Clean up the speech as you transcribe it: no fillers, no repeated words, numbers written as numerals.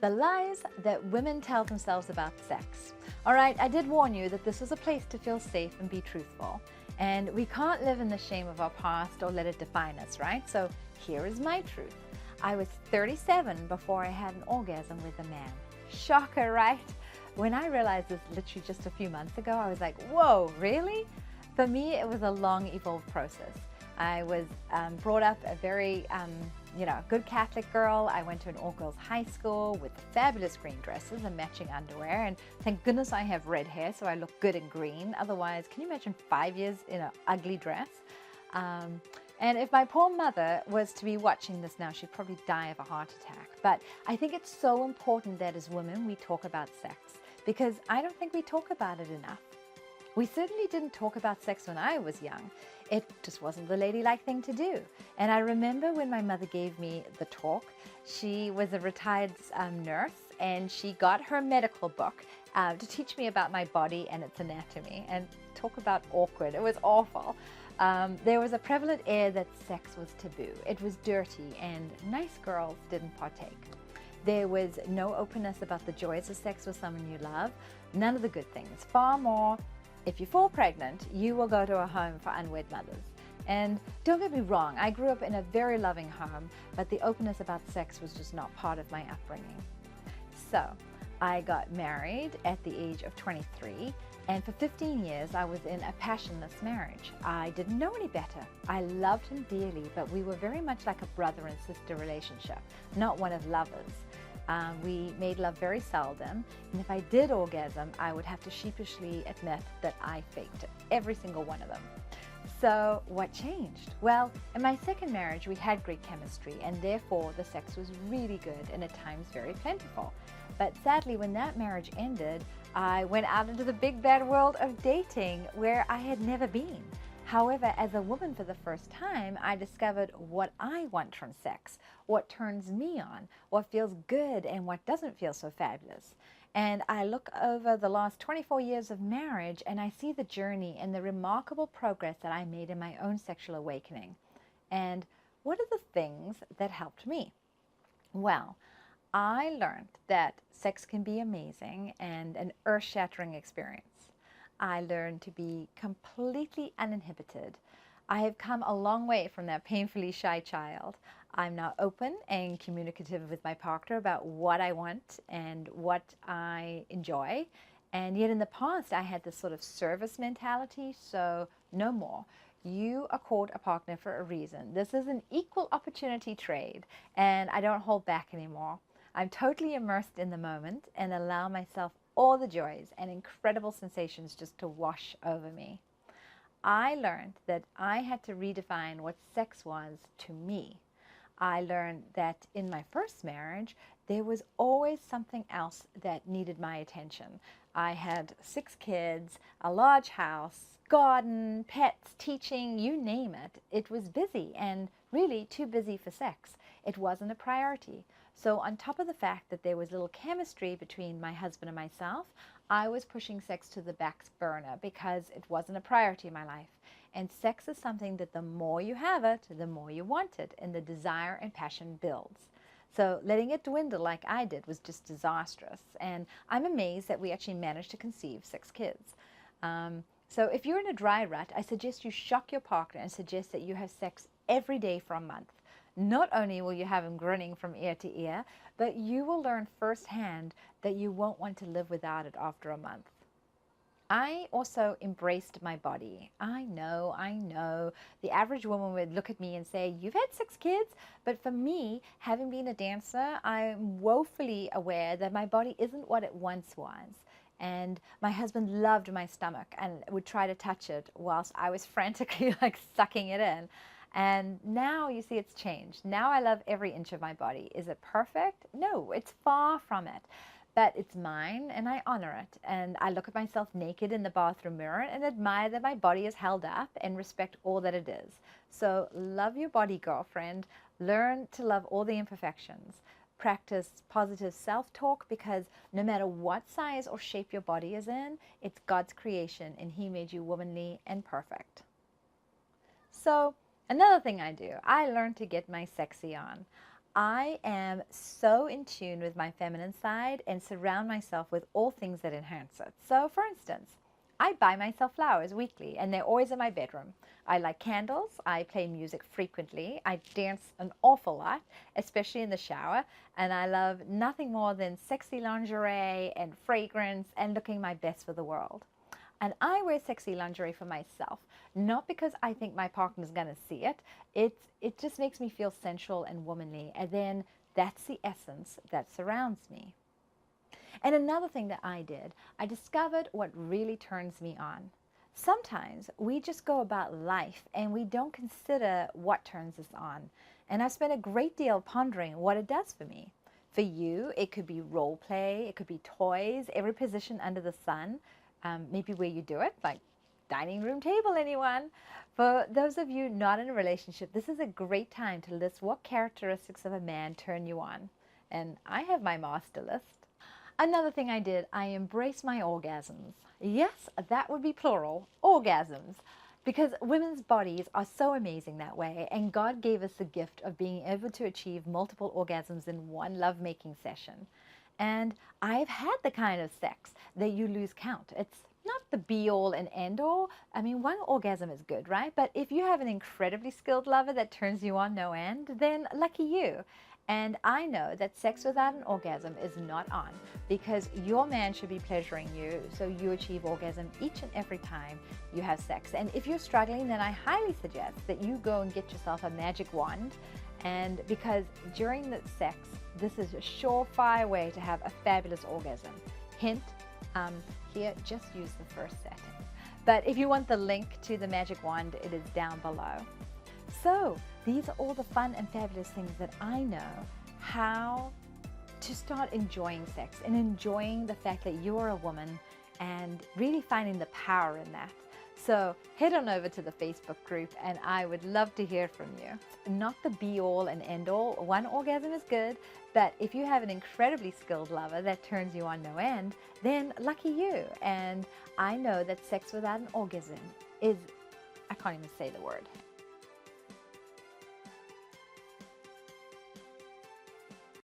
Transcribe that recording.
The lies that women tell themselves about sex. All right, I did warn you that this was a place to feel safe and be truthful. And we can't live in the shame of our past or let it define us, right? So here is my truth. I was 37 before I had an orgasm with a man. Shocker, right? When I realized this literally just a few months ago, I was like, whoa, really? For me, it was a long, evolved process. I was brought up a very, good Catholic girl. I went to an all-girls high school with fabulous green dresses and matching underwear. And thank goodness I have red hair, so I look good in green. Otherwise, can you imagine 5 years in an ugly dress? And if my poor mother was to be watching this now, she'd probably die of a heart attack. But I think it's so important that as women, we talk about sex, because I don't think we talk about it enough. We certainly didn't talk about sex when I was young. It just wasn't the ladylike thing to do. And I remember when my mother gave me the talk, she was a retired nurse, and she got her medical book to teach me about my body and its anatomy. And talk about awkward, it was awful. There was a prevalent air that sex was taboo. It was dirty and nice girls didn't partake. There was no openness about the joys of sex with someone you love. None of the good things. Far more, if you fall pregnant, you will go to a home for unwed mothers. And don't get me wrong, I grew up in a very loving home, but the openness about sex was just not part of my upbringing. So I got married at the age of 23, and for 15 years I was in a passionless marriage. I didn't know any better. I loved him dearly, but we were very much like a brother and sister relationship, not one of lovers. We made love very seldom, and if I did orgasm, I would have to sheepishly admit that I faked it, every single one of them. So what changed? Well, in my second marriage, we had great chemistry, and therefore the sex was really good and at times very plentiful. But sadly, when that marriage ended, I went out into the big bad world of dating where I had never been. However, as a woman for the first time, I discovered what I want from sex, what turns me on, what feels good and what doesn't feel so fabulous. And I look over the last 24 years of marriage and I see the journey and the remarkable progress that I made in my own sexual awakening. And what are the things that helped me? Well, I learned that sex can be amazing and an earth-shattering experience. I learned to be completely uninhibited. I have come a long way from that painfully shy child. I'm now open and communicative with my partner about what I want and what I enjoy. And yet in the past, I had this sort of service mentality, so no more. You are called a partner for a reason. This is an equal opportunity trade, and I don't hold back anymore. I'm totally immersed in the moment and allow myself all the joys and incredible sensations just to wash over me. I learned that I had to redefine what sex was to me. I learned that in my first marriage, there was always something else that needed my attention. I had 6 kids, a large house, garden, pets, teaching, you name it. It was busy and really too busy for sex. It wasn't a priority. So on top of the fact that there was little chemistry between my husband and myself, I was pushing sex to the back burner because it wasn't a priority in my life. And sex is something that the more you have it, the more you want it, and the desire and passion builds. So letting it dwindle like I did was just disastrous. And I'm amazed that we actually managed to conceive 6 kids. So if you're in a dry rut, I suggest you shock your partner and suggest that you have sex every day for a month. Not only will you have him grinning from ear to ear, but you will learn firsthand that you won't want to live without it after a month. I also embraced my body. I know. The average woman would look at me and say, you've had 6 kids? But for me, having been a dancer, I'm woefully aware that my body isn't what it once was. And my husband loved my stomach and would try to touch it whilst I was frantically like sucking it in. And now you see it's changed. Now I love every inch of my body. Is it perfect? No, it's far from it. But it's mine and I honor it. And I look at myself naked in the bathroom mirror and admire that my body is held up and respect all that it is. So love your body, girlfriend. Learn to love all the imperfections. Practice positive self-talk, because no matter what size or shape your body is in, it's God's creation and He made you womanly and perfect. So another thing I do, I learned to get my sexy on. I am so in tune with my feminine side and surround myself with all things that enhance it. So, for instance, I buy myself flowers weekly, and they're always in my bedroom. I light candles, I play music frequently, I dance an awful lot, especially in the shower, and I love nothing more than sexy lingerie and fragrance and looking my best for the world. And I wear sexy lingerie for myself, not because I think my partner's gonna see it. It just makes me feel sensual and womanly, and then that's the essence that surrounds me. And another thing that I did, I discovered what really turns me on. Sometimes we just go about life and we don't consider what turns us on. And I've spent a great deal pondering what it does for me. For you, it could be role play, it could be toys, every position under the sun, maybe where you do it, like dining room table, anyone. For those of you not in a relationship, this is a great time to list what characteristics of a man turn you on. And I have my master list. Another thing I did, I embraced my orgasms. Yes, that would be plural, orgasms. Because women's bodies are so amazing that way, and God gave us the gift of being able to achieve multiple orgasms in one lovemaking session. And I've had the kind of sex that you lose count. It's not the be all and end all. I mean, one orgasm is good, right? But if you have an incredibly skilled lover that turns you on no end, then lucky you. And I know that sex without an orgasm is not on, because your man should be pleasuring you so you achieve orgasm each and every time you have sex. And if you're struggling, then I highly suggest that you go and get yourself a magic wand. And because during the sex, this is a surefire way to have a fabulous orgasm. Hint, here, just use the first setting. But if you want the link to the magic wand, it is down below. So these are all the fun and fabulous things that I know how to start enjoying sex and enjoying the fact that you're a woman and really finding the power in that. So head on over to the Facebook group and I would love to hear from you. Not the be all and end all. One orgasm is good, but if you have an incredibly skilled lover that turns you on no end, then lucky you. And I know that sex without an orgasm is, I can't even say the word.